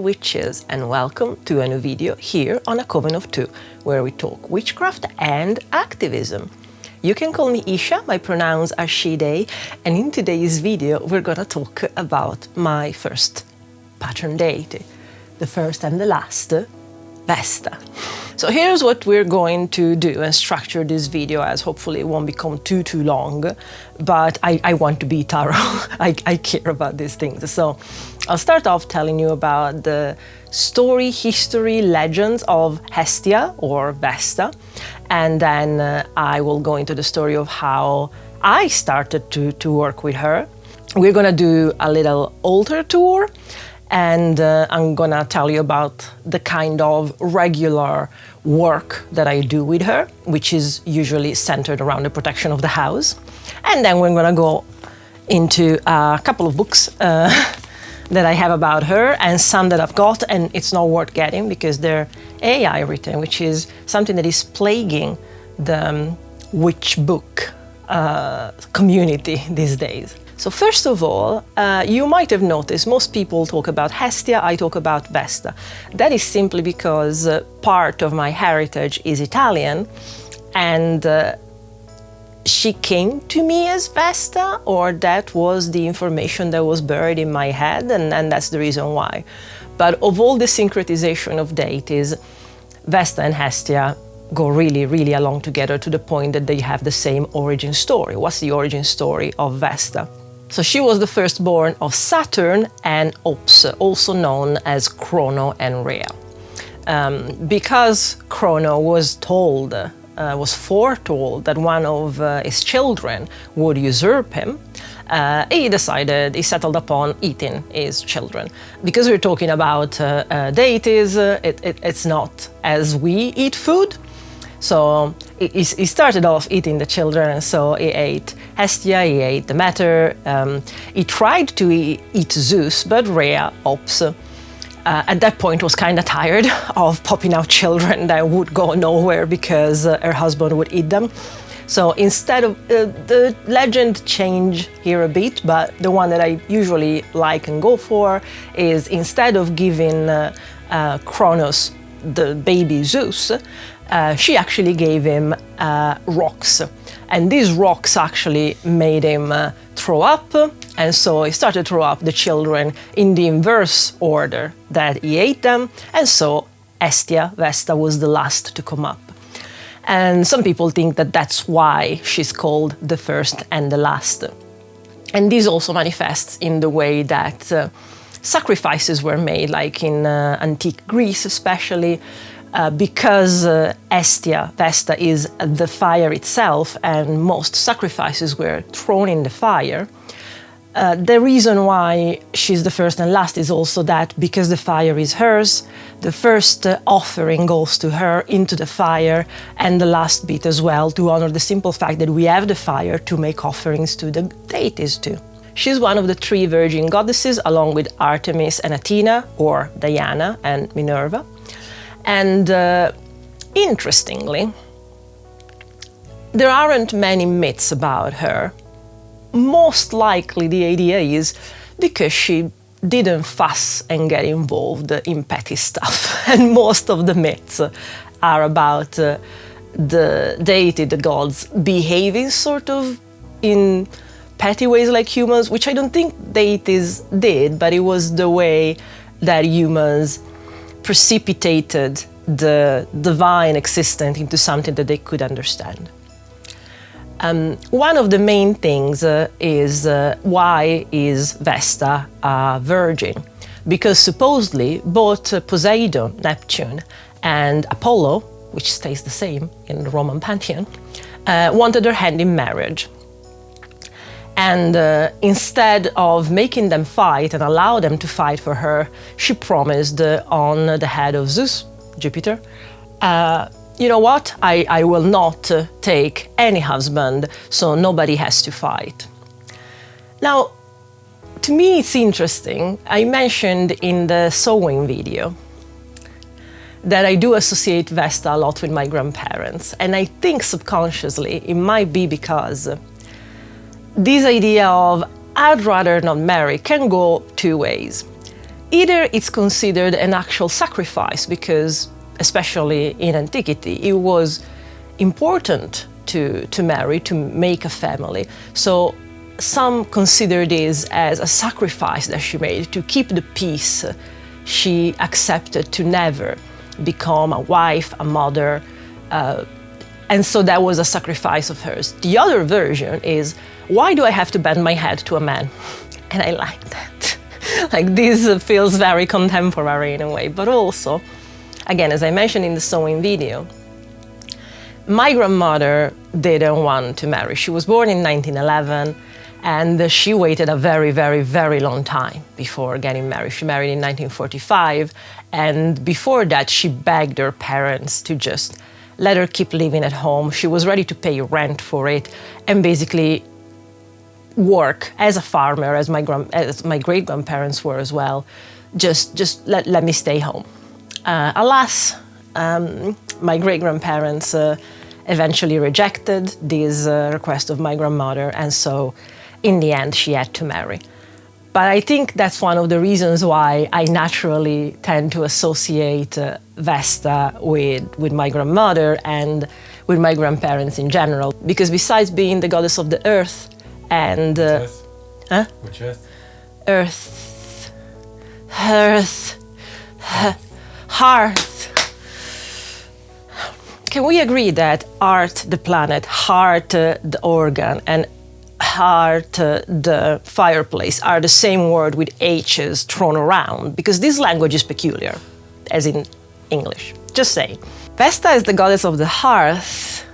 witches, and welcome to a new video here on A Coven of Two, where we talk witchcraft and activism. You can call me Isha, my pronouns are she, they, and in today's video we're gonna talk about my first patron deity, the first and the last, Vesta. So here's what we're going to do and structure this video as. Hopefully it won't become too long, but I want to be thorough. I care about these things. So I'll start off telling you about the story, history, legends of Hestia or Vesta, and then I will go into the story of how I started to work with her. We're gonna do a little altar tour, and I'm gonna tell you about the kind of regular work that I do with her, which is usually centered around the protection of the house. And then we're gonna go into a couple of books that I have about her, and some that I've got and it's not worth getting because they're AI written, which is something that is plaguing the witch book community these days. So first of all, you might have noticed most people talk about Hestia, I talk about Vesta. That is simply because part of my heritage is Italian, and she came to me as Vesta, or that was the information that was buried in my head, and that's the reason why. But of all the syncretization of deities, Vesta and Hestia go really along together, to the point that they have the same origin story. What's the origin story of Vesta? So she was the firstborn of Saturn and Ops, also known as Chrono and Rhea. Because Chrono was foretold that one of his children would usurp him, he settled upon eating his children. Because we're talking about deities, it's not as we eat food. So he started off eating the children, and so he ate Hestia, he ate Demeter, he tried to eat Zeus, but Rhea, Ops, at that point was kind of tired of popping out children that would go nowhere because her husband would eat them. So instead of, the legend changed here a bit, but the one that I usually like and go for is, instead of giving Kronos the baby Zeus, she actually gave him rocks, and these rocks actually made him throw up, and so he started to throw up the children in the inverse order that he ate them, and so Hestia, Vesta, was the last to come up. And some people think that that's why she's called the first and the last. And this also manifests in the way that sacrifices were made, like in antique Greece especially. Because Hestia, Vesta, is the fire itself, and most sacrifices were thrown in the fire. The reason why she's the first and last is also that because the fire is hers, the first offering goes to her into the fire, and the last bit as well, to honor the simple fact that we have the fire to make offerings to the deities too. She's one of the three virgin goddesses, along with Artemis and Athena, or Diana and Minerva. And interestingly, there aren't many myths about her. Most likely the idea is because she didn't fuss and get involved in petty stuff. And most of the myths are about the deity, the gods, behaving sort of in petty ways like humans, which I don't think deities did, but it was the way that humans precipitated the divine existent into something that they could understand. One of the main things is why is Vesta a virgin? Because supposedly both Poseidon, Neptune, and Apollo, which stays the same in the Roman Pantheon, wanted her hand in marriage. And instead of making them fight and allow them to fight for her, she promised on the head of Zeus, Jupiter, you know what, I will not take any husband, so nobody has to fight. Now, to me it's interesting, I mentioned in the sewing video that I do associate Vesta a lot with my grandparents, and I think subconsciously it might be because this idea of I'd rather not marry can go two ways. either it's considered an actual sacrifice because, especially in antiquity, it was important to marry, to make a family. So some consider this as a sacrifice that she made to keep the peace. She accepted to never become a wife, a mother, and so that was a sacrifice of hers. The other version is, why do I have to bend my head to a man? And I like that. Like, this feels very contemporary in a way, but also, again, as I mentioned in the sewing video, my grandmother didn't want to marry. She was born in 1911, and she waited a very, very, very long time before getting married. She married in 1945, and before that, she begged her parents to just let her keep living at home. She was ready to pay rent for it, and basically work as a farmer, as my great-grandparents were as well. Just let me stay home. Alas, my great-grandparents eventually rejected this request of my grandmother, and so in the end she had to marry. But I think that's one of the reasons why I naturally tend to associate Vesta with my grandmother and with my grandparents in general, because besides being the goddess of the earth and Which earth? Earth, Hearth, Hearth. Can we agree that art, the planet, heart, the organ, and heart, the fireplace, are the same word with H's thrown around? Because this language is peculiar, as in English. Just saying. Vesta is the goddess of the hearth,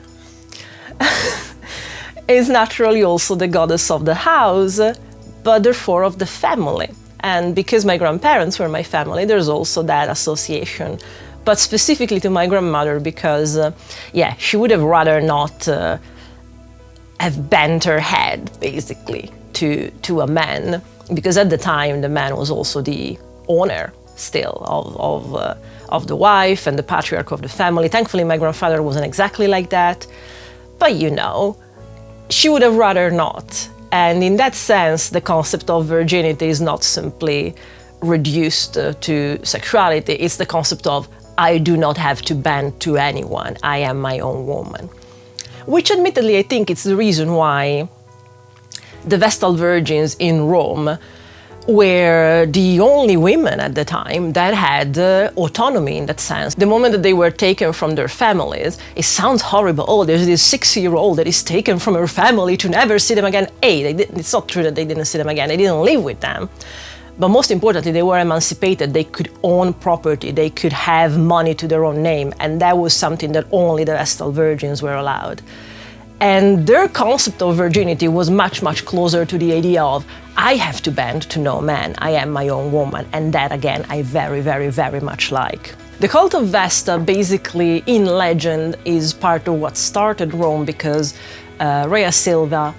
is naturally also the goddess of the house, but therefore of the family. And because my grandparents were my family, there's also that association. But specifically to my grandmother, because, she would have rather not have bent her head, basically, to a man, because at the time the man was also the owner still of the wife and the patriarch of the family. Thankfully, my grandfather wasn't exactly like that, but she would have rather not. And in that sense, the concept of virginity is not simply reduced to sexuality. It's the concept of, I do not have to bend to anyone. I am my own woman. Which admittedly, I think it's the reason why the Vestal Virgins in Rome were the only women at the time that had autonomy in that sense. The moment that they were taken from their families, it sounds horrible. Oh, there's this 6-year-old that is taken from her family to never see them again. It's not true that they didn't see them again. They didn't live with them. But most importantly, they were emancipated. They could own property. They could have money to their own name. And that was something that only the Vestal Virgins were allowed. And their concept of virginity was much, much closer to the idea of, I have to bend to no man. I am my own woman. And that, again, I very, very, very much like. The cult of Vesta, basically, in legend, is part of what started Rome, because Rhea Silva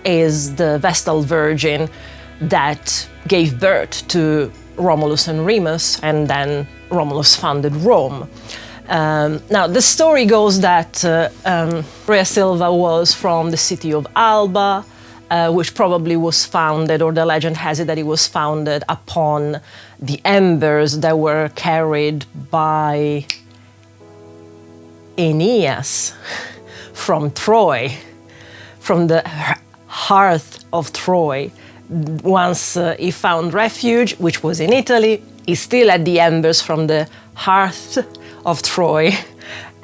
is the Vestal Virgin that gave birth to Romulus and Remus, and then Romulus founded Rome. Now, the story goes that Rhea Silva was from the city of Alba, which probably was founded, or the legend has it that it was founded upon the embers that were carried by Aeneas from Troy, from the hearth of Troy. Once he found refuge, which was in Italy, he still had the embers from the hearth of Troy,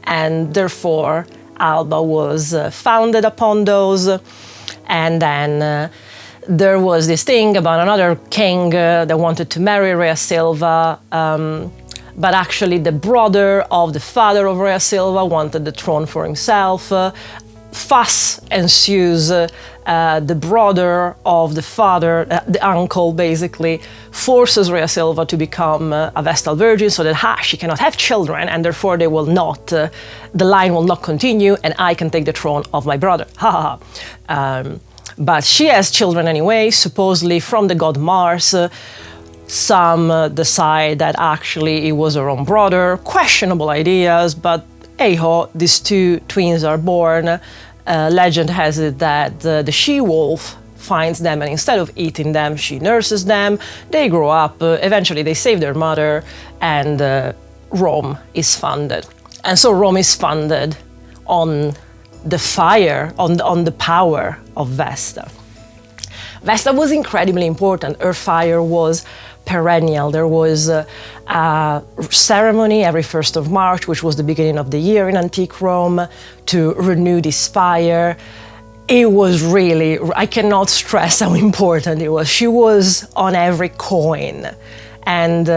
and therefore Alba was founded upon those. And then there was this thing about another king that wanted to marry Rhea Silva, but actually the brother of the father of Rhea Silva wanted the throne for himself. Fuss ensues. The brother of the father, the uncle basically, forces Rhea Silva to become a Vestal Virgin so that she cannot have children, and therefore they will not, the line will not continue, and I can take the throne of my brother. But she has children anyway, supposedly from the god Mars. Some decide that actually it was her own brother. Questionable ideas, but hey-ho, these two twins are born. Legend has it that the she-wolf finds them, and instead of eating them, she nurses them. They grow up, eventually they save their mother, and Rome is founded. And so Rome is founded on the fire, on the power of Vesta. Vesta was incredibly important. Her fire was perennial. There was a ceremony every 1st of March, which was the beginning of the year in antique Rome, to renew this fire. It was really, I cannot stress how important it was. She was on every coin. And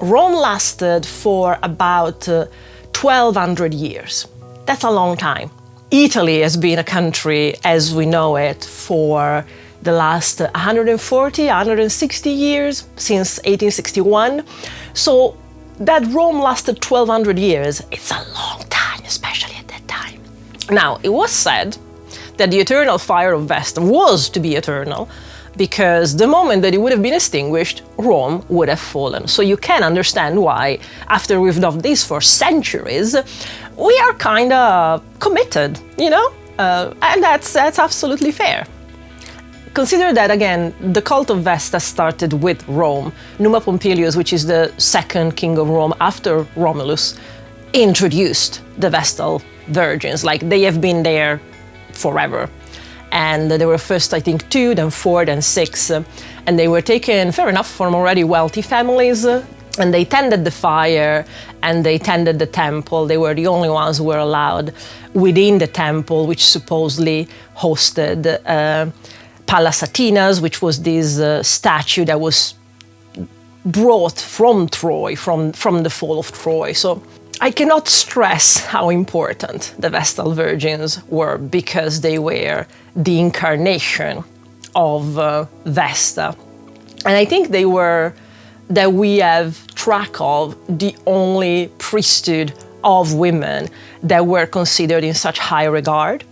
Rome lasted for about 1,200 years. That's a long time. Italy has been a country as we know it for the last 140, 160 years, since 1861. So that Rome lasted 1,200 years, it's a long time, especially at that time. Now, it was said that the eternal fire of Vesta was to be eternal, because the moment that it would have been extinguished, Rome would have fallen. So you can understand why, after we've done this for centuries, we are kind of committed, you know? And that's absolutely fair. Consider that, again, the cult of Vesta started with Rome. Numa Pompilius, which is the second king of Rome after Romulus, introduced the Vestal virgins. Like, they have been there forever. And there were first, I think, 2, then 4, then 6. And they were taken, fair enough, from already wealthy families. And they tended the fire, and they tended the temple. They were the only ones who were allowed within the temple, which supposedly hosted Pallas Athena's, which was this statue that was brought from Troy, from the fall of Troy. So I cannot stress how important the Vestal Virgins were, because they were the incarnation of Vesta. And I think they were, that we have track of, the only priesthood of women that were considered in such high regard.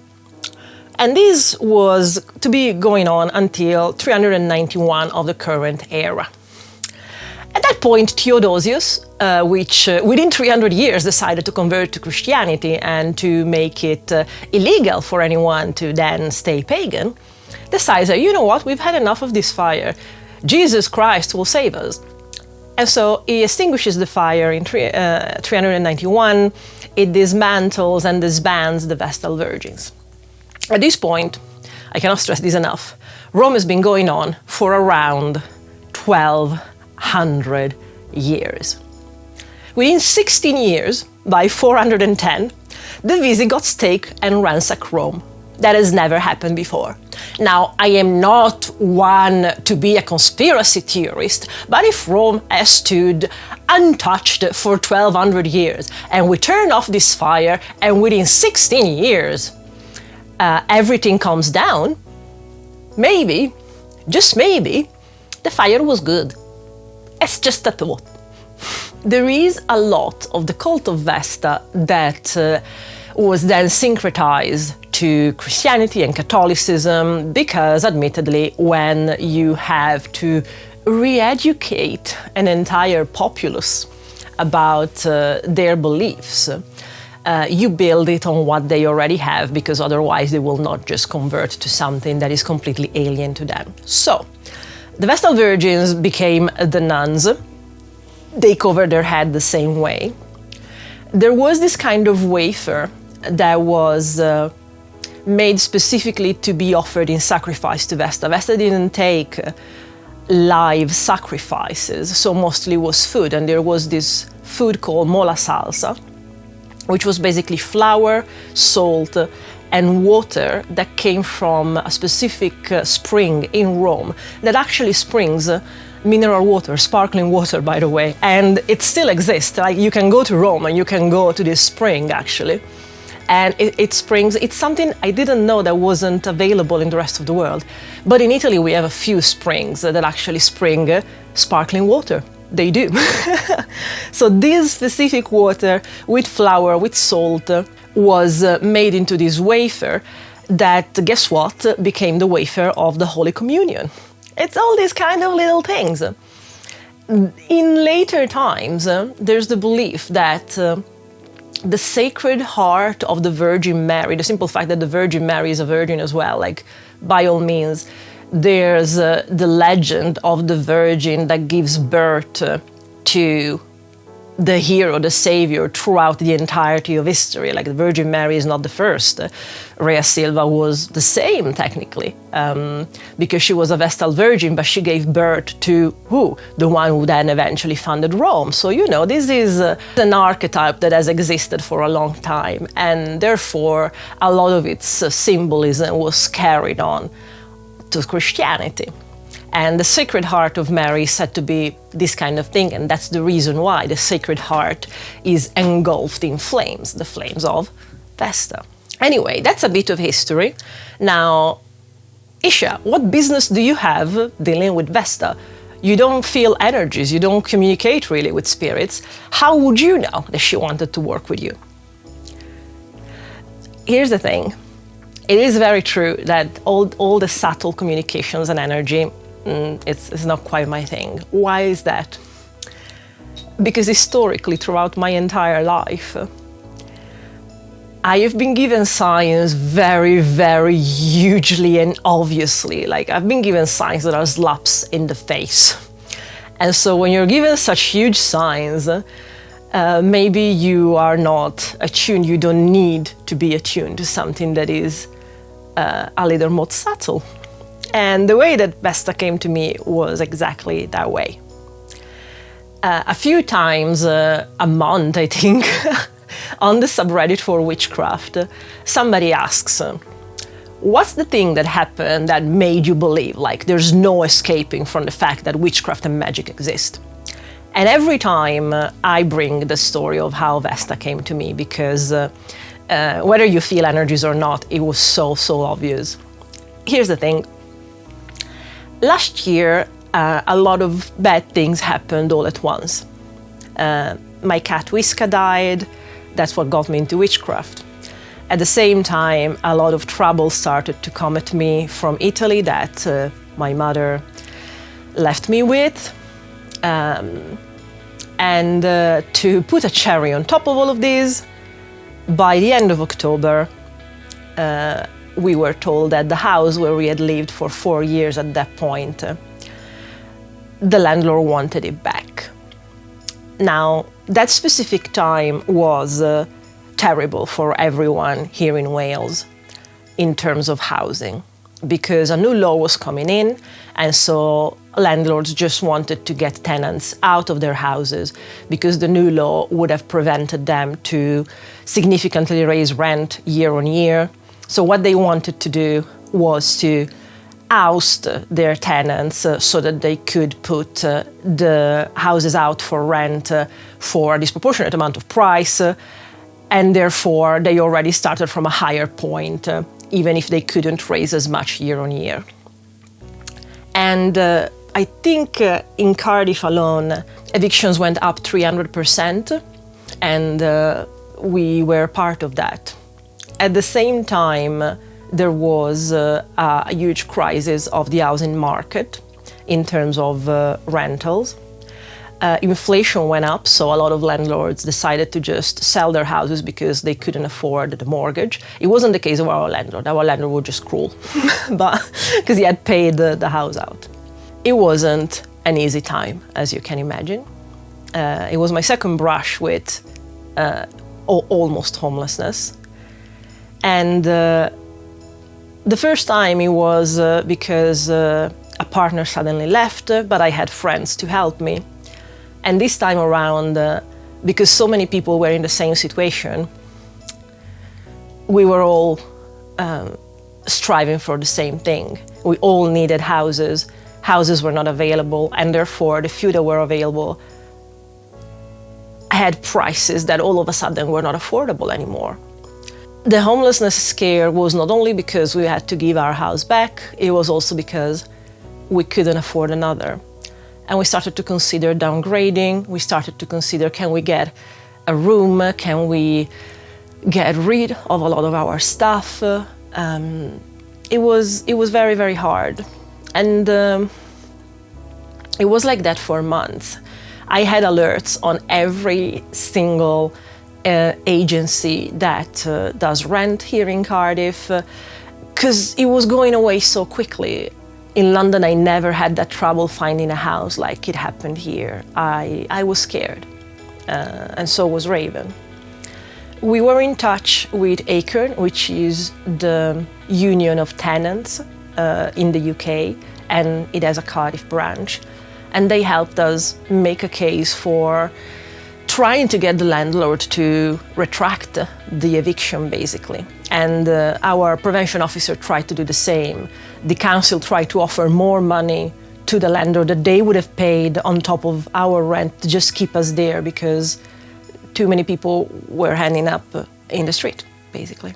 And this was to be going on until 391 of the current era. At that point, Theodosius, which within 300 years decided to convert to Christianity and to make it illegal for anyone to then stay pagan, decides that, you know what, we've had enough of this fire. Jesus Christ will save us. And so he extinguishes the fire in 391, it dismantles and disbands the Vestal Virgins. At this point, I cannot stress this enough, Rome has been going on for around 1,200 years. Within 16 years, by 410, the Visigoths take and ransack Rome. That has never happened before. Now, I am not one to be a conspiracy theorist, but if Rome has stood untouched for 1,200 years, and we turn off this fire, and within 16 years, everything comes down, maybe, just maybe, the fire was good. It's just a thought. There is a lot of the cult of Vesta that was then syncretized to Christianity and Catholicism, because admittedly, when you have to re-educate an entire populace about their beliefs, you build it on what they already have, because otherwise they will not just convert to something that is completely alien to them. So, the Vestal Virgins became the nuns. They covered their head the same way. There was this kind of wafer that was made specifically to be offered in sacrifice to Vesta. Vesta didn't take live sacrifices, so mostly was food, and there was this food called mola salsa, which was basically flour, salt, and water that came from a specific spring in Rome that actually springs mineral water, sparkling water, by the way, and it still exists. Like, you can go to Rome and you can go to this spring, actually, and it springs. It's something I didn't know that wasn't available in the rest of the world, but in Italy we have a few springs that actually spring sparkling water. They do. So this specific water with flour, with salt, was made into this wafer that, guess what, became the wafer of the Holy Communion. It's all these kind of little things. In later times, there's the belief that the Sacred Heart of the Virgin Mary, the simple fact that the Virgin Mary is a virgin as well, like, by all means, there's the legend of the Virgin that gives birth to the hero, the savior, throughout the entirety of history. Like the Virgin Mary is not the first. Rhea Silva was the same, technically, because she was a Vestal Virgin, but she gave birth to who? The one who then eventually founded Rome. So, you know, this is an archetype that has existed for a long time, and therefore a lot of its symbolism was carried on to Christianity. And the Sacred Heart of Mary is said to be this kind of thing, and that's the reason why the Sacred Heart is engulfed in flames, the flames of Vesta. Anyway, that's a bit of history. Now, Isha, what business do you have dealing with Vesta? You don't feel energies, you don't communicate really with spirits. How would you know that she wanted to work with you? Here's the thing. It is very true that all the subtle communications and energy, it's not quite my thing. Why is that? Because historically, throughout my entire life, I have been given signs very, very hugely and obviously. Like, I've been given signs that are slaps in the face. And so when you're given such huge signs, maybe you are not attuned, you don't need to be attuned to something that is a little more subtle. And the way that Vesta came to me was exactly that way. A few times a month, I think, on the subreddit for Witchcraft, somebody asks, what's the thing that happened that made you believe, like, there's no escaping from the fact that witchcraft and magic exist? And every time I bring the story of how Vesta came to me, because whether you feel energies or not, it was so obvious. Here's the thing. Last year, a lot of bad things happened all at once. My cat Whiska died. That's what got me into witchcraft. At the same time, a lot of trouble started to come at me from Italy that my mother left me with. And to put a cherry on top of all of this, by the end of October, we were told that the house where we had lived for 4 years at that point, the landlord wanted it back. Now, that specific time was terrible for everyone here in Wales in terms of housing, because a new law was coming in, and so landlords just wanted to get tenants out of their houses because the new law would have prevented them to significantly raise rent year on year. So what they wanted to do was to oust their tenants so that they could put the houses out for rent for a disproportionate amount of price, and therefore they already started from a higher point, even if they couldn't raise as much year on year. And I think in Cardiff alone, evictions went up 300%, and we were part of that. At the same time, there was a huge crisis of the housing market in terms of rentals. Inflation went up, so a lot of landlords decided to just sell their houses because they couldn't afford the mortgage. It wasn't the case of our landlord. Our landlord was just cruel, but because he had paid the house out. It wasn't an easy time, as you can imagine. It was my second brush with almost homelessness. And the first time it was because a partner suddenly left, but I had friends to help me. And this time around, because so many people were in the same situation, we were all striving for the same thing. We all needed houses. Houses were not available, and therefore the few that were available had prices that all of a sudden were not affordable anymore. The homelessness scare was not only because we had to give our house back, it was also because we couldn't afford another. And we started to consider downgrading. We started to consider, can we get a room? Can we get rid of a lot of our stuff? It was very, very hard. And it was like that for months. I had alerts on every single agency that does rent here in Cardiff, because it was going away so quickly. in London, I never had that trouble finding a house like it happened here. I was scared, and so was Raven. We were in touch with Acorn, which is the union of tenants in the UK, and it has a Cardiff branch. And they helped us make a case for trying to get the landlord to retract the eviction, basically. And our prevention officer tried to do the same. The council tried to offer more money to the landlord that they would have paid on top of our rent to just keep us there, because too many people were ending up in the street, basically,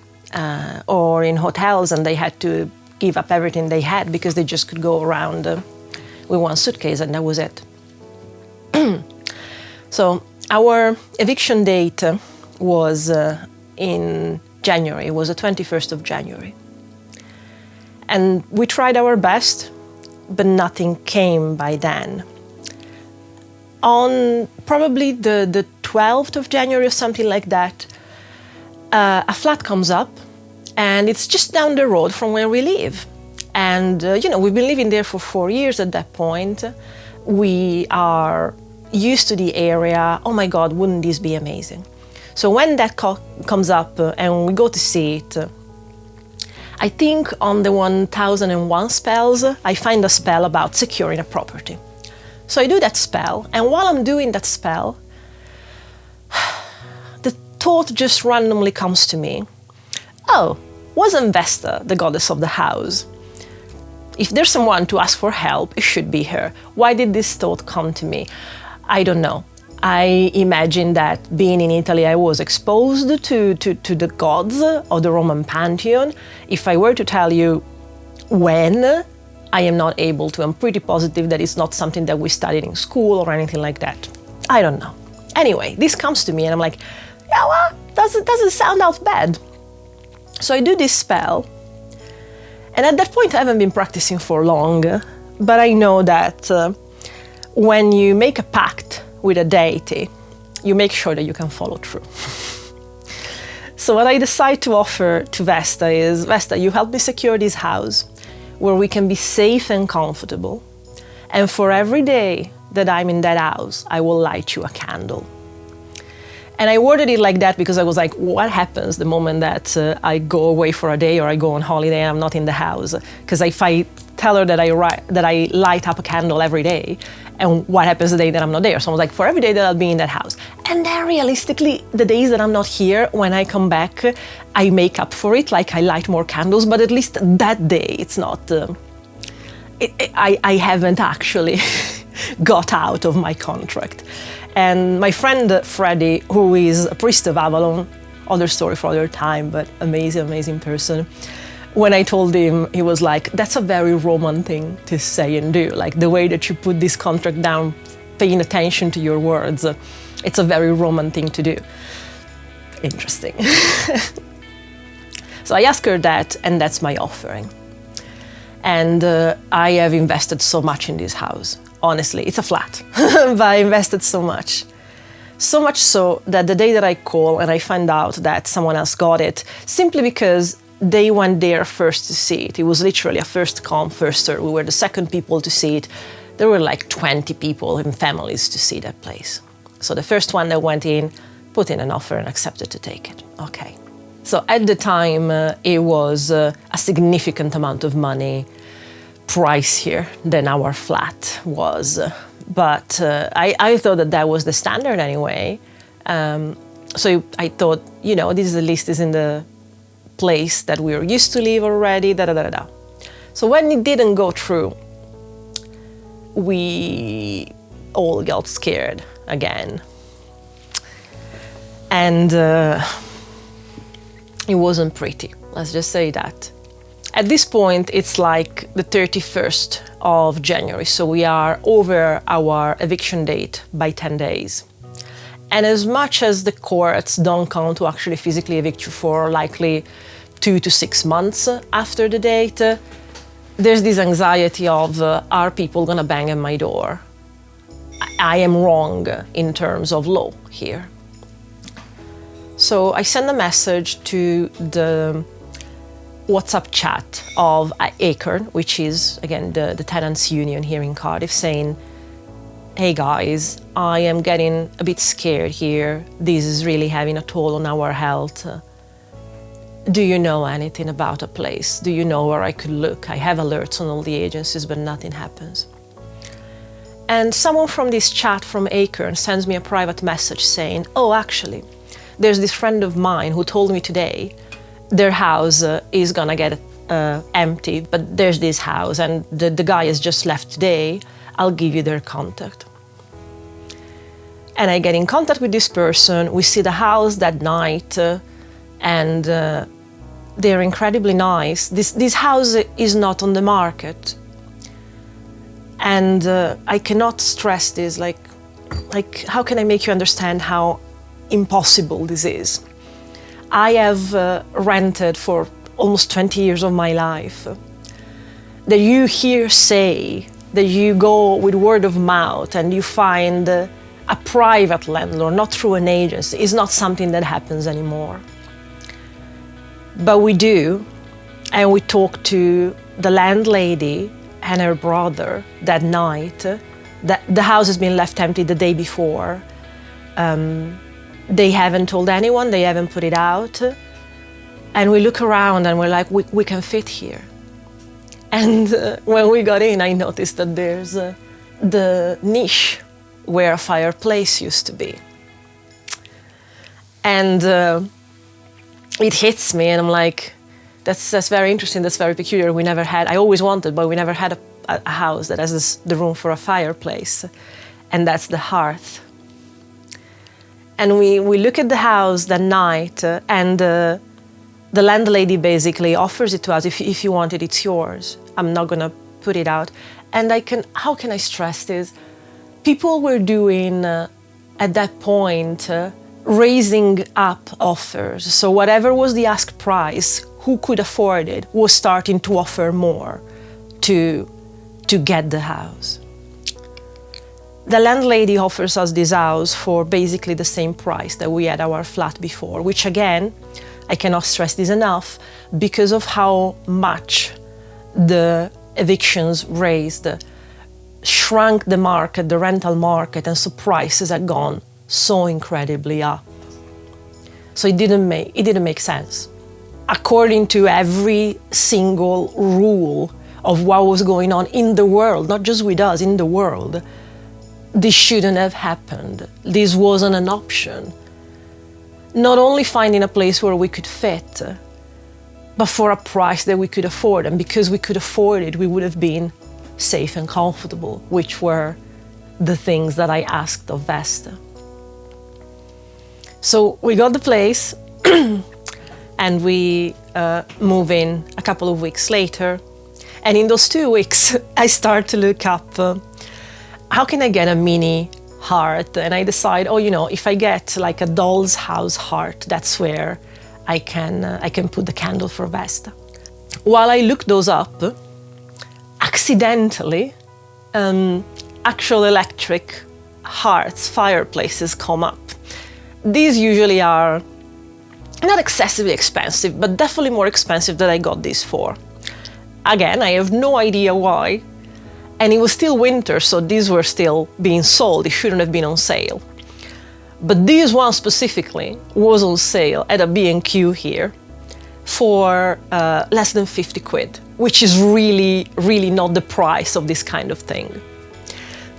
or in hotels, and they had to give up everything they had because they just could go around with one suitcase, and that was it. So our eviction date was in January. It was the 21st of January. And we tried our best, but nothing came by then. On probably the 12th of January or something like that, a flat comes up, and it's just down the road from where we live. And, we've been living there for 4 years at that point. We are used to the area. Oh my God, wouldn't this be amazing? So when that comes up and we go to see it, I think on the 1001 spells, I find a spell about securing a property. So I do that spell, and while I'm doing that spell, the thought just randomly comes to me, oh, wasn't Vesta the goddess of the house? If there's someone to ask for help, it should be her. Why did this thought come to me? I don't know. I imagine that being in Italy, I was exposed to the gods of the Roman Pantheon. If I were to tell you when, I am not able to. I'm pretty positive that it's not something that we studied in school or anything like that. I don't know. Anyway, this comes to me and I'm like, yeah, well, doesn't sound out bad. So I do this spell. And at that point, I haven't been practicing for long, but I know that when you make a pact with a deity, you make sure that you can follow through. So what I decide to offer to Vesta is, Vesta, you help me secure this house where we can be safe and comfortable. And for every day that I'm in that house, I will light you a candle. And I worded it like that because I was like, what happens the moment that I go away for a day or I go on holiday and I'm not in the house? Because if I tell her that I light up a candle every day, and what happens the day that I'm not there? So I was like, for every day that I'll be in that house. And then realistically, the days that I'm not here, when I come back, I make up for it, like I light more candles, but at least that day it's not, I haven't actually got out of my contract. And my friend Freddie, who is a priest of Avalon, other story for other time, but amazing person. When I told him, he was like, that's a very Roman thing to say and do. Like the way that you put this contract down, paying attention to your words, it's a very Roman thing to do. Interesting. So I asked her that, and that's my offering. And I have invested so much in this house. Honestly, it's a flat, but I invested so much. So much so that the day that I call and I find out that someone else got it, simply because they went there first to see it. It was literally a first come, first serve. We were the second people to see it. There were like 20 people and families to see that place. So the first one that went in, put in an offer and accepted to take it. Okay. So at the time, it was a significant amount of money pricier than our flat was. But I thought that was the standard anyway. So I thought, this at least is in the place that we were used to live already, So when it didn't go through, we all got scared again. And it wasn't pretty, let's just say that. At this point, it's like the 31st of January, so we are over our eviction date by 10 days. And as much as the courts don't come to actually physically evict you for likely 2 to 6 months after the date, there's this anxiety of, are people gonna bang at my door? I am wrong in terms of law here. So I send a message to the WhatsApp chat of Acorn, which is, again, the tenants union here in Cardiff, saying, hey guys, I am getting a bit scared here. This is really having a toll on our health. Do you know anything about a place? Do you know where I could look? I have alerts on all the agencies, but nothing happens. And someone from this chat from Acorn sends me a private message saying, oh, actually, there's this friend of mine who told me today their house is gonna get empty, but there's this house and the guy has just left today. I'll give you their contact. And I get in contact with this person. We see the house that night and they're incredibly nice. This house is not on the market. And I cannot stress this, like how can I make you understand how impossible this is? I have rented for almost 20 years of my life. That you hear say, that you go with word of mouth and you find a private landlord, not through an agency, is not something that happens anymore. But we do, and we talk to the landlady and her brother that night. That the house has been left empty the day before. They haven't told anyone, they haven't put it out. And we look around and we're like, we can fit here. And when we got in, I noticed that there's the niche where a fireplace used to be. And it hits me and I'm like, that's very interesting, that's very peculiar. We never had, I always wanted, but we never had a house that has the room for a fireplace. And that's the Hearth. And we look at the house that night and the landlady basically offers it to us. If you want it, it's yours. I'm not gonna put it out. And how can I stress this? People were doing, at that point, raising up offers. So whatever was the ask price, who could afford it, was starting to offer more to get the house. The landlady offers us this house for basically the same price that we had our flat before, which again, I cannot stress this enough, because of how much the evictions raised, shrunk the market, the rental market, and so prices had gone so incredibly up. So it didn't make sense. According to every single rule of what was going on in the world, not just with us, in the world, this shouldn't have happened. This wasn't an option. Not only finding a place where we could fit, but for a price that we could afford. And because we could afford it, we would have been safe and comfortable, which were the things that I asked of Vesta. So we got the place and we move in a couple of weeks later. And in those 2 weeks, I start to look up how can I get a mini hearth? And I decide, if I get like a doll's house hearth, that's where I can put the candle for Vesta. While I look those up, accidentally, actual electric hearths, fireplaces come up. These usually are not excessively expensive, but definitely more expensive than I got these for. Again, I have no idea why. And it was still winter, so these were still being sold. They shouldn't have been on sale. But this one specifically was on sale at a B&Q here for less than 50 quid, which is really, really not the price of this kind of thing.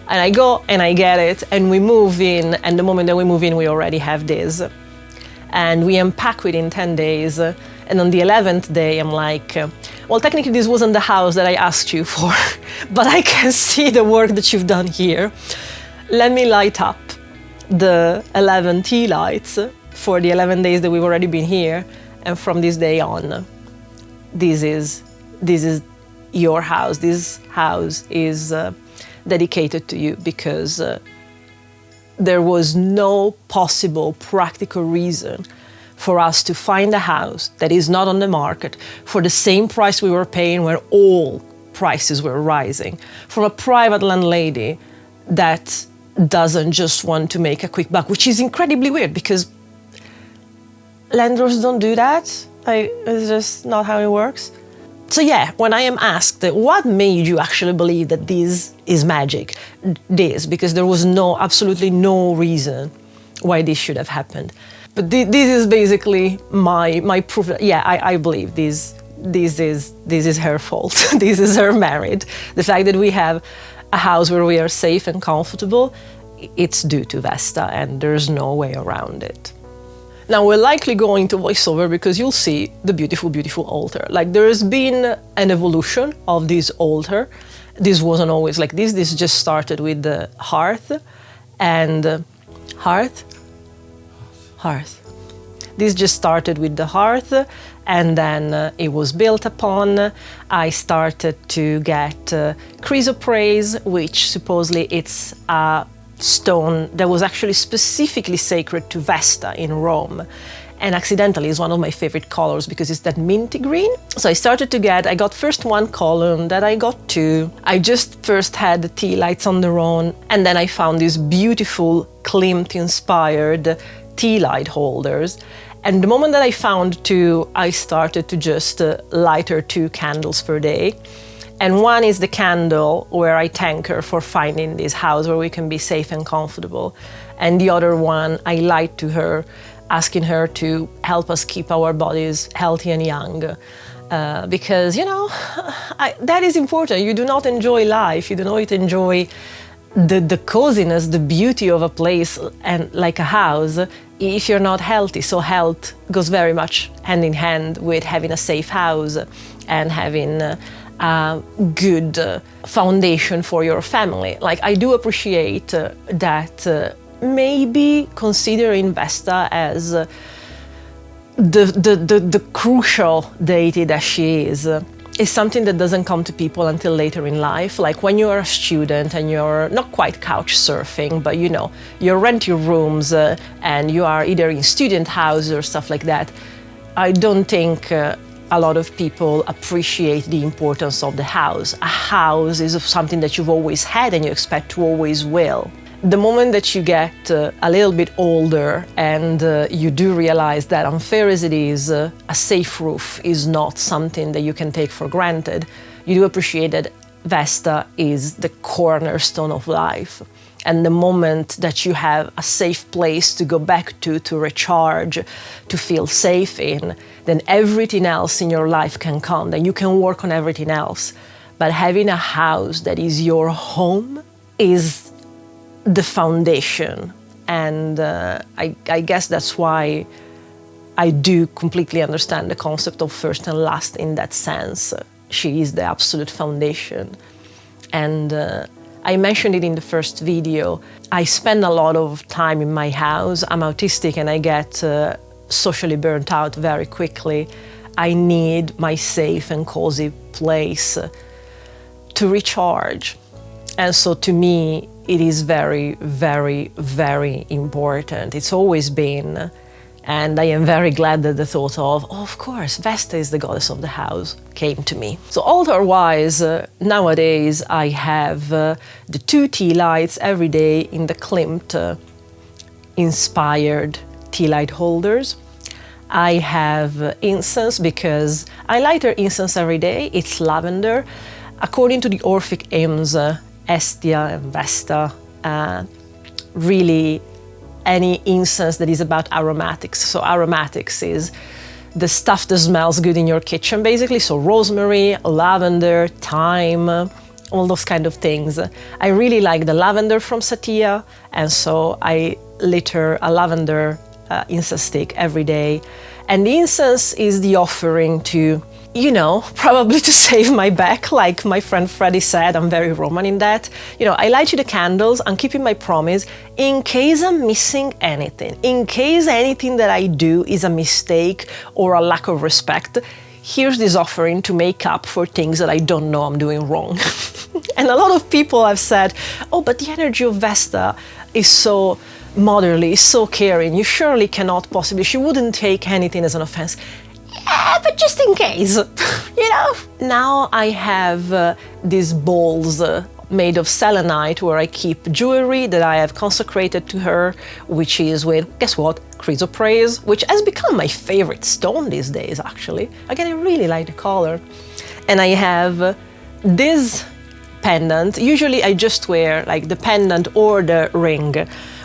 And I go and I get it, and we move in, and the moment that we move in, we already have this. And we unpack within 10 days, and on the 11th day, I'm like, well, technically this wasn't the house that I asked you for, but I can see the work that you've done here. Let me light up the 11 tea lights for the 11 days that we've already been here, and from this day on, this is your house. This house is dedicated to you, because there was no possible practical reason for us to find a house that is not on the market for the same price we were paying where all prices were rising, from a private landlady that doesn't just want to make a quick buck, which is incredibly weird because landlords don't do that. It's just not how it works. So yeah, when I am asked what made you actually believe that this is magic, this, because there was absolutely no reason why this should have happened. But this is basically my proof that, yeah, I believe this is her fault. This is her merit. The fact that we have a house where we are safe and comfortable, it's due to Vesta, and there's no way around it. Now we're likely going to voiceover because you'll see the beautiful, beautiful altar. Like, there has been an evolution of this altar. This wasn't always like this. This just started with the hearth and hearth. This just started with the hearth, and then it was built upon. I started to get chrysoprase, which supposedly it's a stone that was actually specifically sacred to Vesta in Rome, and accidentally is one of my favorite colors because it's that minty green. So I got first one column, then I got two. I just first had the tea lights on their own, and then I found these beautiful Klimt-inspired tea light holders. And the moment that I found two, I started to just light her 2 candles per day. And one is the candle where I thank her for finding this house where we can be safe and comfortable. And the other one I light to her, asking her to help us keep our bodies healthy and young. Because, that is important. You do not enjoy life. You do not enjoy the coziness, the beauty of a place and like a house if you're not healthy. So health goes very much hand in hand with having a safe house and having a good foundation for your family. Like, I do appreciate that maybe considering Vesta as the crucial deity that she is something that doesn't come to people until later in life. Like, when you're a student and you're not quite couch surfing, but you rent your rooms and you are either in student houses or stuff like that, I don't think a lot of people appreciate the importance of the house. A house is something that you've always had and you expect to always will. The moment that you get a little bit older and you do realize that, unfair as it is, a safe roof is not something that you can take for granted, you do appreciate that Vesta is the cornerstone of life. And the moment that you have a safe place to go back to recharge, to feel safe in, then everything else in your life can come, then you can work on everything else. But having a house that is your home is the foundation. And I guess that's why I do completely understand the concept of first and last in that sense. She is the absolute foundation. And I mentioned it in the first video. I spend a lot of time in my house. I'm autistic and I get socially burnt out very quickly. I need my safe and cozy place to recharge. And so to me, it is very, very, very important. It's always been. And I am very glad that the thought of course, Vesta is the goddess of the house, came to me. So altar-wise, nowadays I have the 2 tea lights every day in the Klimt-inspired tea light holders. I have incense because I light her incense every day. It's lavender. According to the Orphic hymns, Hestia and Vesta, really any incense that is about aromatics. So aromatics is the stuff that smells good in your kitchen, basically. So rosemary, lavender, thyme, all those kind of things. I really like the lavender from Satya, and so I litter a lavender incense stick every day. And the incense is the offering to, probably to save my back, like my friend Freddie said. I'm very Roman in that. I light you the candles, I'm keeping my promise, in case I'm missing anything, in case anything that I do is a mistake or a lack of respect, here's this offering to make up for things that I don't know I'm doing wrong. And a lot of people have said, oh, but the energy of Vesta is so motherly, so caring, you surely cannot possibly, she wouldn't take anything as an offense. Yeah, but just in case, Now I have these bowls made of selenite where I keep jewelry that I have consecrated to her, which is with, guess what, chrysoprase, which has become my favorite stone these days, actually. Again, I really like the color. And I have this pendant. Usually I just wear like the pendant or the ring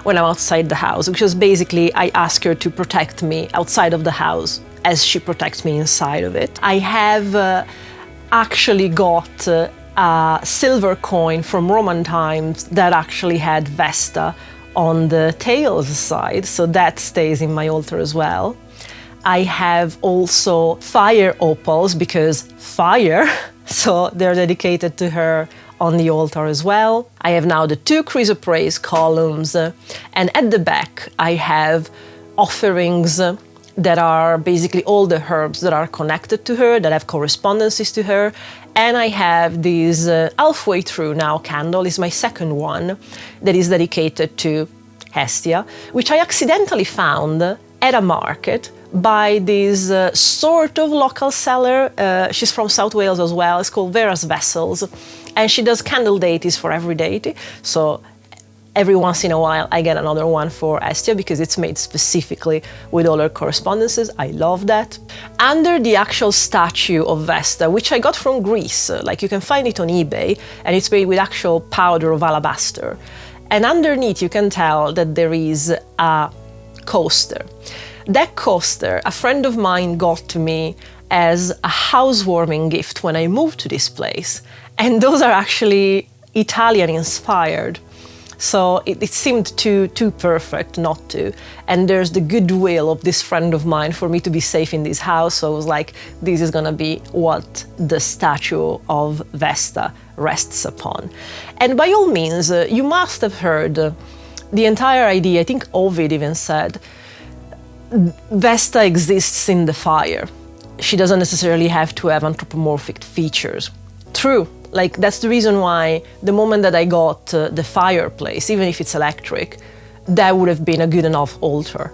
when I'm outside the house, because basically I ask her to protect me outside of the house as she protects me inside of it. I have actually got a silver coin from Roman times that actually had Vesta on the tails side, so that stays in my altar as well. I have also fire opals, because fire, so they're dedicated to her on the altar as well. I have now the 2 chrysoprase columns, and at the back I have offerings that are basically all the herbs that are connected to her, that have correspondences to her. And I have this halfway through now candle, is my second one, that is dedicated to Hestia, which I accidentally found at a market by this sort of local seller. She's from South Wales as well. It's called Vera's Vessels, and she does candle deities for every deity. So every once in a while I get another one for Hestia, because it's made specifically with all her correspondences. I love that. Under the actual statue of Vesta, which I got from Greece, like you can find it on eBay, and it's made with actual powder of alabaster. And underneath you can tell that there is a coaster. That coaster, a friend of mine got to me as a housewarming gift when I moved to this place. And those are actually Italian inspired. So it seemed too perfect not to. And there's the goodwill of this friend of mine for me to be safe in this house. So I was like, this is gonna be what the statue of Vesta rests upon. And by all means, you must have heard the entire idea. I think Ovid even said, Vesta exists in the fire. She doesn't necessarily have to have anthropomorphic features. True. Like, that's the reason why the moment that I got the fireplace, even if it's electric, that would have been a good enough altar.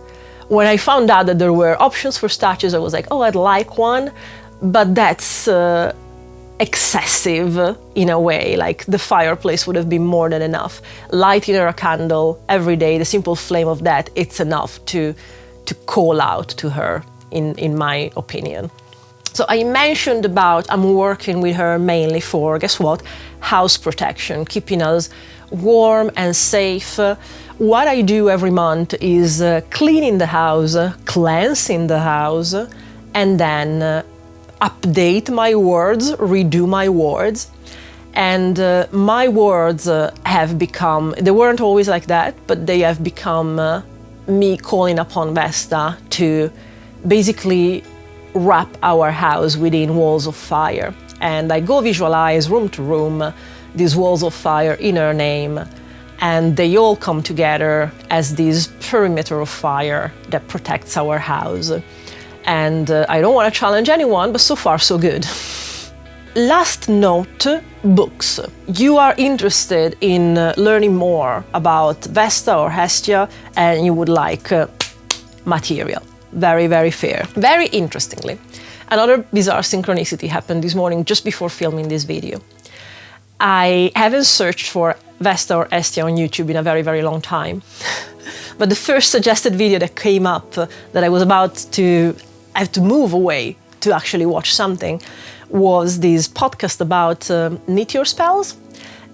When I found out that there were options for statues, I was like, oh, I'd like one, but that's excessive in a way. Like, the fireplace would have been more than enough. Lighting her a candle every day, the simple flame of that, it's enough to call out to her, in my opinion. So I mentioned about I'm working with her mainly for, guess what? House protection, keeping us warm and safe. What I do every month is cleaning the house, cleansing the house, and then update my words, redo my words. And my words have become, they weren't always like that, but they have become me calling upon Vesta to basically wrap our house within walls of fire. And I go visualize room to room these walls of fire in her name, and they all come together as this perimeter of fire that protects our house. And I don't want to challenge anyone, but so far so good. Last note, books. You are interested in learning more about Vesta or Hestia, and you would like material. Very, very fair. Very interestingly, another bizarre synchronicity happened this morning just before filming this video. I haven't searched for Vesta or Hestia on YouTube in a very, very long time. But the first suggested video that came up that I was about to have to move away to actually watch something was this podcast about meteor spells.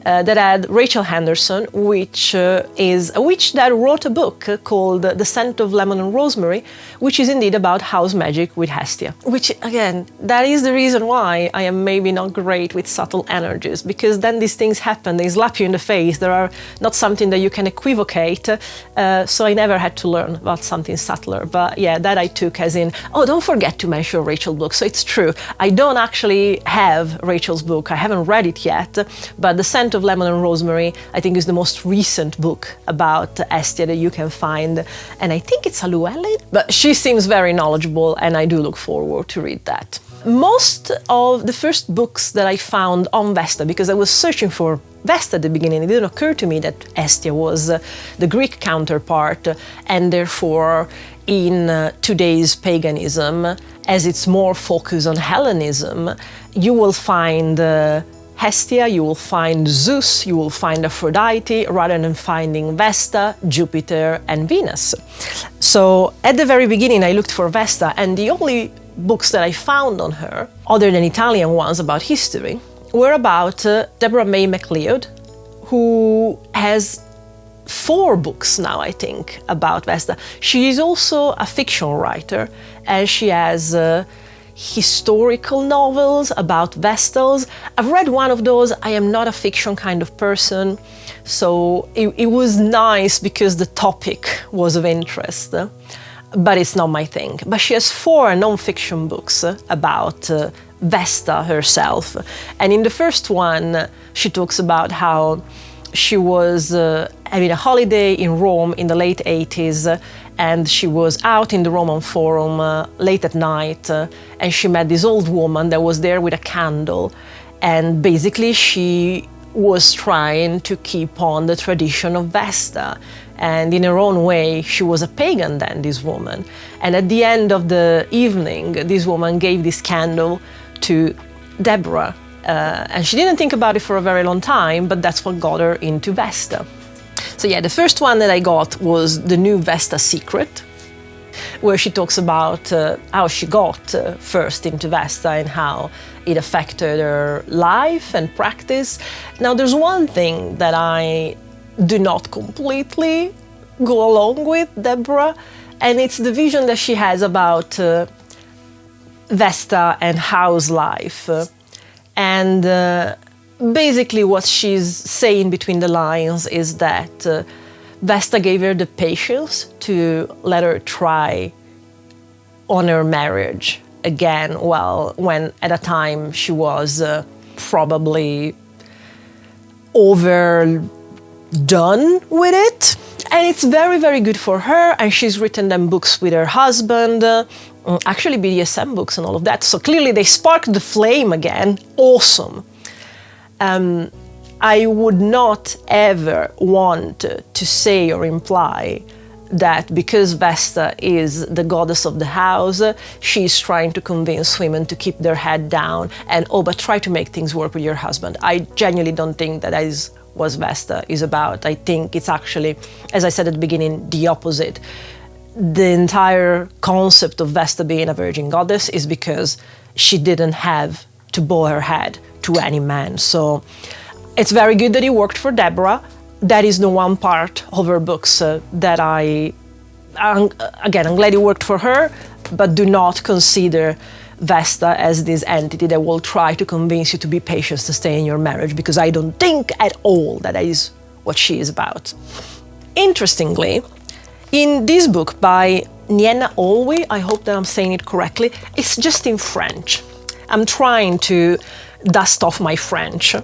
That had Rachel Henderson, which is a witch that wrote a book called The Scent of Lemon and Rosemary, which is indeed about house magic with Hestia. Which, again, that is the reason why I am maybe not great with subtle energies, because then these things happen, they slap you in the face, they are not something that you can equivocate, so I never had to learn about something subtler. But yeah, that I took as in, oh, don't forget to mention Rachel's book. So it's true, I don't actually have Rachel's book, I haven't read it yet, but The Scent of Lemon and Rosemary, I think, is the most recent book about Hestia that you can find, and I think it's a Llewellyn, but she seems very knowledgeable, and I do look forward to read that. Most of the first books that I found on Vesta, because I was searching for Vesta at the beginning, it didn't occur to me that Hestia was the Greek counterpart, and therefore in today's paganism, as it's more focused on Hellenism, you will find Hestia, you will find Zeus, you will find Aphrodite, rather than finding Vesta, Jupiter, and Venus. So at the very beginning, I looked for Vesta, and the only books that I found on her, other than Italian ones about history, were about Debra May Macleod, who has 4 books now, I think, about Vesta. She is also a fiction writer, and she has historical novels about Vestals. I've read one of those. I am not a fiction kind of person, so it was nice because the topic was of interest, but it's not my thing. But she has 4 non-fiction books about Vesta herself. And in the first one, she talks about how she was having a holiday in Rome in the late 80s, and she was out in the Roman Forum late at night, and she met this old woman that was there with a candle, and basically she was trying to keep on the tradition of Vesta. And in her own way, she was a pagan then, this woman. And at the end of the evening, this woman gave this candle to Debra. And she didn't think about it for a very long time, but that's what got her into Vesta. So yeah, the first one that I got was The New Vesta Secret, where she talks about how she got first into Vesta and how it affected her life and practice. Now, there's one thing that I do not completely go along with, Debra, and it's the vision that she has about Vesta and house life. And basically what she's saying between the lines is that Vesta gave her the patience to let her try on her marriage again, well, when at a time she was probably overdone with it. And it's very, very good for her, and she's written them books with her husband, actually BDSM books and all of that. So clearly they sparked the flame again. Awesome. I would not ever want to say or imply that because Vesta is the goddess of the house, she's trying to convince women to keep their head down and, oh, but try to make things work with your husband. I genuinely don't think that is what Vesta is about. I think it's actually, as I said at the beginning, the opposite. The entire concept of Vesta being a virgin goddess is because she didn't have to bow her head to any man. So it's very good that it worked for Debra. That is the one part of her books that I'm glad it worked for her, but do not consider Vesta as this entity that will try to convince you to be patient to stay in your marriage, because I don't think at all that is what she is about. Interestingly, in this book by Nienna Alwee, I hope that I'm saying it correctly, it's just in French. I'm trying to dust off my French.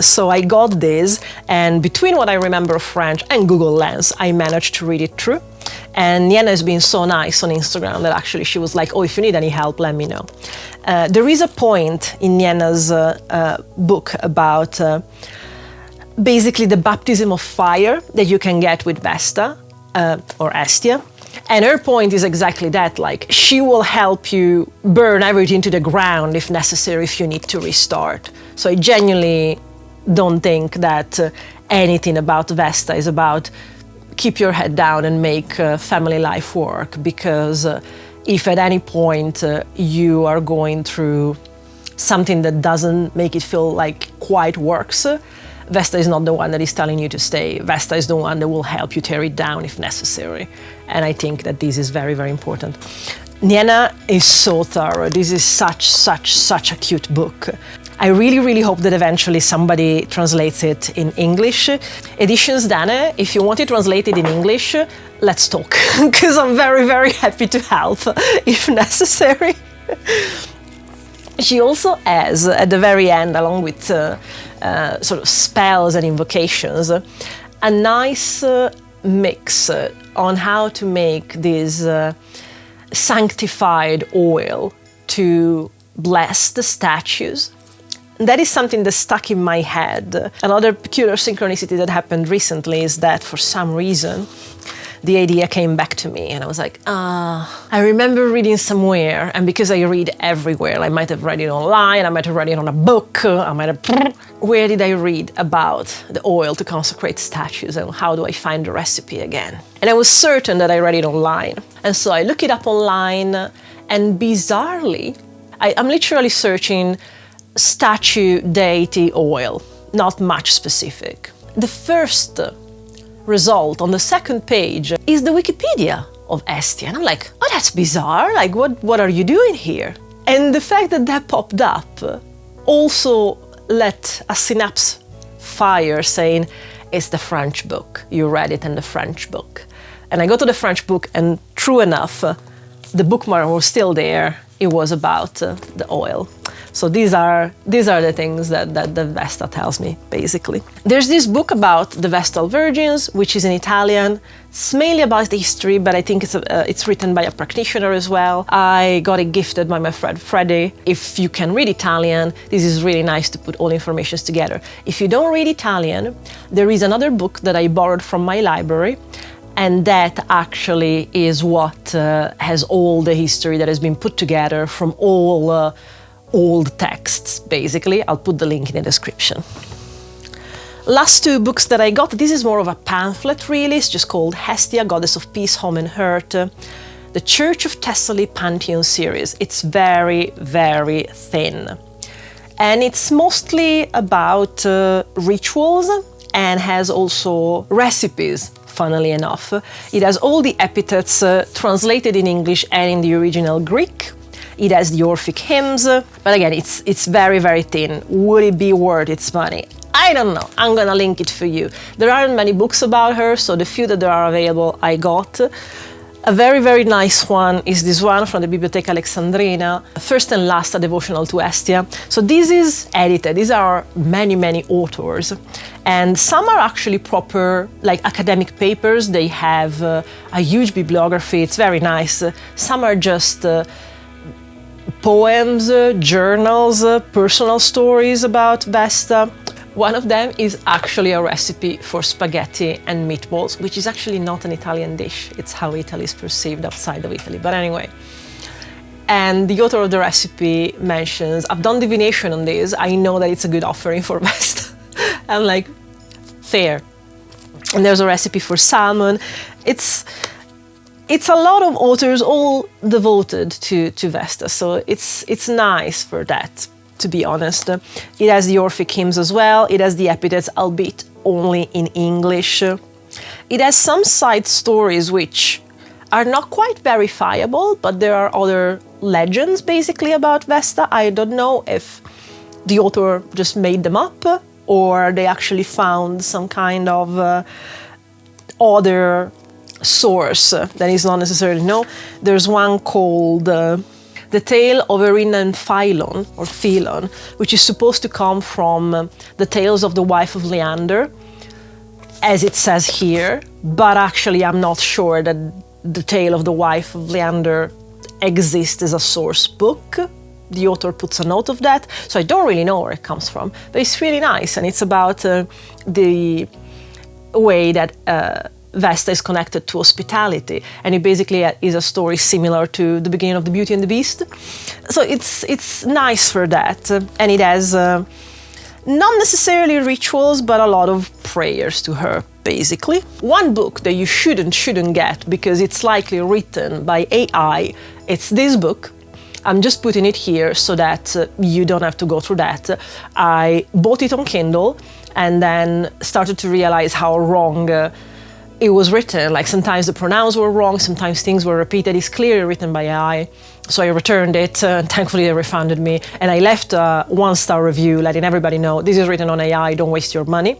So I got this, and between what I remember of French and Google Lens, I managed to read it through. And Nienna has been so nice on Instagram that actually she was like, oh, if you need any help, let me know. There is a point in Nienna's book about basically the baptism of fire that you can get with Vesta or Hestia. And her point is exactly that, like, she will help you burn everything to the ground if necessary, if you need to restart. So I genuinely don't think that anything about Vesta is about keep your head down and make family life work, because if at any point you are going through something that doesn't make it feel like quite works, Vesta is not the one that is telling you to stay. Vesta is the one that will help you tear it down if necessary. And I think that this is very, very important. Nienna is so thorough. This is such a cute book. I really, really hope that eventually somebody translates it in English. Editions Dane, if you want it translated in English, let's talk, because I'm very, very happy to help if necessary. She also has, at the very end, along with sort of spells and invocations, a nice mix on how to make this sanctified oil to bless the statues. That is something that stuck in my head. Another peculiar synchronicity that happened recently is that for some reason, the idea came back to me, and I was like, I remember reading somewhere, and because I read everywhere, I might have read it online, I might have read it on a book, I might have... Where did I read about the oil to consecrate statues, and how do I find the recipe again? And I was certain that I read it online. And so I look it up online, and bizarrely, I'm literally searching statue deity oil, not much specific. The first result on the second page is the Wikipedia of Hestia. And I'm like, oh, that's bizarre. Like, what are you doing here? And the fact that that popped up also let a synapse fire saying, it's the French book. You read it in the French book. And I go to the French book, and true enough, the bookmark was still there. It was about the oil. So these are the things that the Vesta tells me, basically. There's this book about the Vestal Virgins, which is in Italian. It's mainly about the history, but I think it's written by a practitioner as well. I got it gifted by my friend Freddie. If you can read Italian, this is really nice to put all information together. If you don't read Italian, there is another book that I borrowed from my library, and that actually is what has all the history that has been put together from all old texts, basically. I'll put the link in the description. Last two books that I got, this is more of a pamphlet really, it's just called Hestia, Goddess of Peace, Home and Hearth, the Church of Thessaly Pantheon series. It's very, very thin. And it's mostly about rituals, and has also recipes, funnily enough. It has all the epithets translated in English and in the original Greek. It has the Orphic hymns, but again, it's very, very thin. Would it be worth its money? I don't know. I'm gonna link it for you. There aren't many books about her, so the few that there are available, I got. A very, very nice one is this one from the Bibliotheca Alexandrina, First and Last, a devotional to Hestia. So this is edited. These are many, many authors. And some are actually proper, like academic papers. They have a huge bibliography. It's very nice. Some are just poems, journals, personal stories about Vesta. One of them is actually a recipe for spaghetti and meatballs, which is actually not an Italian dish. It's how Italy is perceived outside of Italy. But anyway. And the author of the recipe mentions, I've done divination on this. I know that it's a good offering for Vesta. I'm like, fair. And there's a recipe for salmon. It's a lot of authors all devoted to Vesta. So it's nice for that, to be honest. It has the Orphic hymns as well. It has the epithets, albeit only in English. It has some side stories which are not quite verifiable, but there are other legends basically about Vesta. I don't know if the author just made them up or they actually found some kind of other source that is not necessarily known. There's one called The Tale of Erinna and Philon, which is supposed to come from the tales of the wife of Leander, as it says here, but actually I'm not sure that the tale of the wife of Leander exists as a source book. The author puts a note of that, so I don't really know where it comes from, but it's really nice, and it's about the way that Vesta is connected to hospitality, and it basically is a story similar to the beginning of The Beauty and the Beast. So it's nice for that, and it has not necessarily rituals, but a lot of prayers to her, basically. One book that you shouldn't get because it's likely written by AI, it's this book. I'm just putting it here so that you don't have to go through that. I bought it on Kindle and then started to realize how wrong it was written. Like sometimes the pronouns were wrong, sometimes things were repeated. It's clearly written by AI. So I returned it, and thankfully they refunded me. And I left a 1-star review letting everybody know this is written on AI, don't waste your money.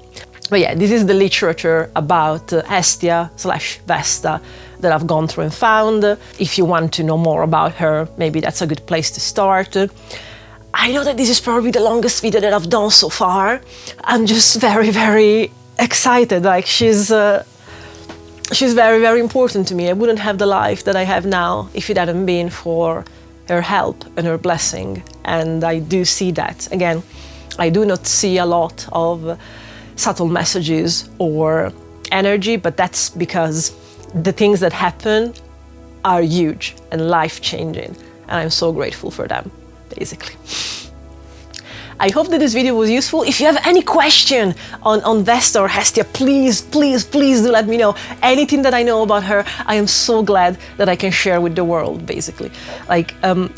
But yeah, this is the literature about Hestia/Vesta that I've gone through and found. If you want to know more about her, maybe that's a good place to start. I know that this is probably the longest video that I've done so far. I'm just very, very excited. Like she's very, very important to me. I wouldn't have the life that I have now if it hadn't been for her help and her blessing. And I do see that. Again, I do not see a lot of subtle messages or energy, but that's because the things that happen are huge and life-changing, and I'm so grateful for them, basically. I hope that this video was useful. If you have any question on Vesta or Hestia, please do let me know. Anything that I know about her, I am so glad that I can share with the world, basically. Like,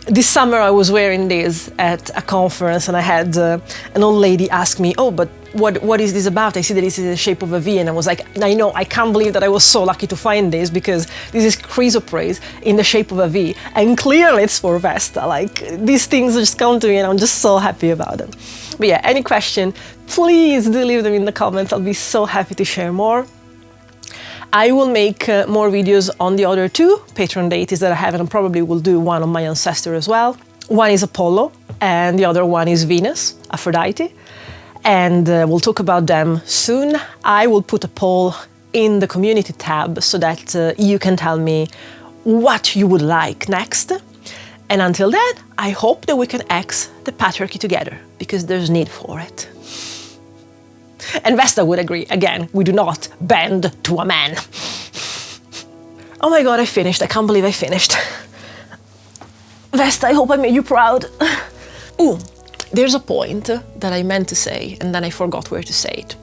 this summer I was wearing this at a conference, and I had an old lady ask me, oh, but what is this about? I see that this is in the shape of a V, and I was like, I know, I can't believe that I was so lucky to find this, because this is chrysoprase in the shape of a V, and clearly it's for Vesta. Like, these things just come to me, and I'm just so happy about them. But yeah, any question, please do leave them in the comments. I'll be so happy to share more. I will make more videos on the other two patron deities that I have, and probably will do one on my ancestor as well. One is Apollo, and the other one is Venus, Aphrodite. And we'll talk about them soon. I will put a poll in the community tab so that you can tell me what you would like next. And until then, I hope that we can X the patriarchy together, because there's need for it. And Vesta would agree. Again, we do not bend to a man. Oh my god, I finished. I can't believe I finished. Vesta, I hope I made you proud. Ooh. There's a point that I meant to say, and then I forgot where to say it.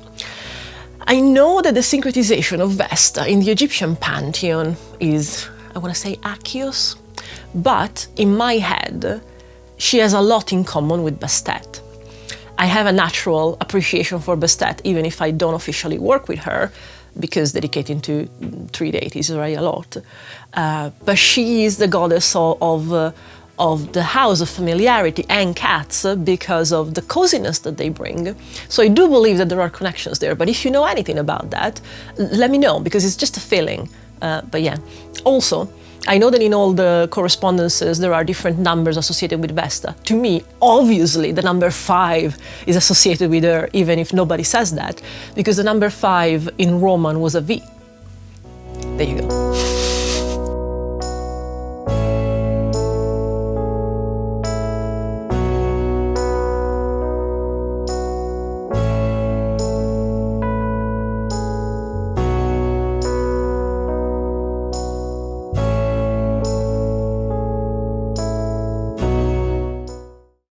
I know that the syncretization of Vesta in the Egyptian pantheon is, I want to say, Achios, but in my head, she has a lot in common with Bastet. I have a natural appreciation for Bastet, even if I don't officially work with her, because dedicating to 3 deities is already a lot. But she is the goddess of the house of familiarity and cats, because of the coziness that they bring. So I do believe that there are connections there, but if you know anything about that, let me know, because it's just a feeling. But yeah, also, I know that in all the correspondences there are different numbers associated with Vesta. To me, obviously, the number 5 is associated with her, even if nobody says that, because the number 5 in Roman was a V. There you go.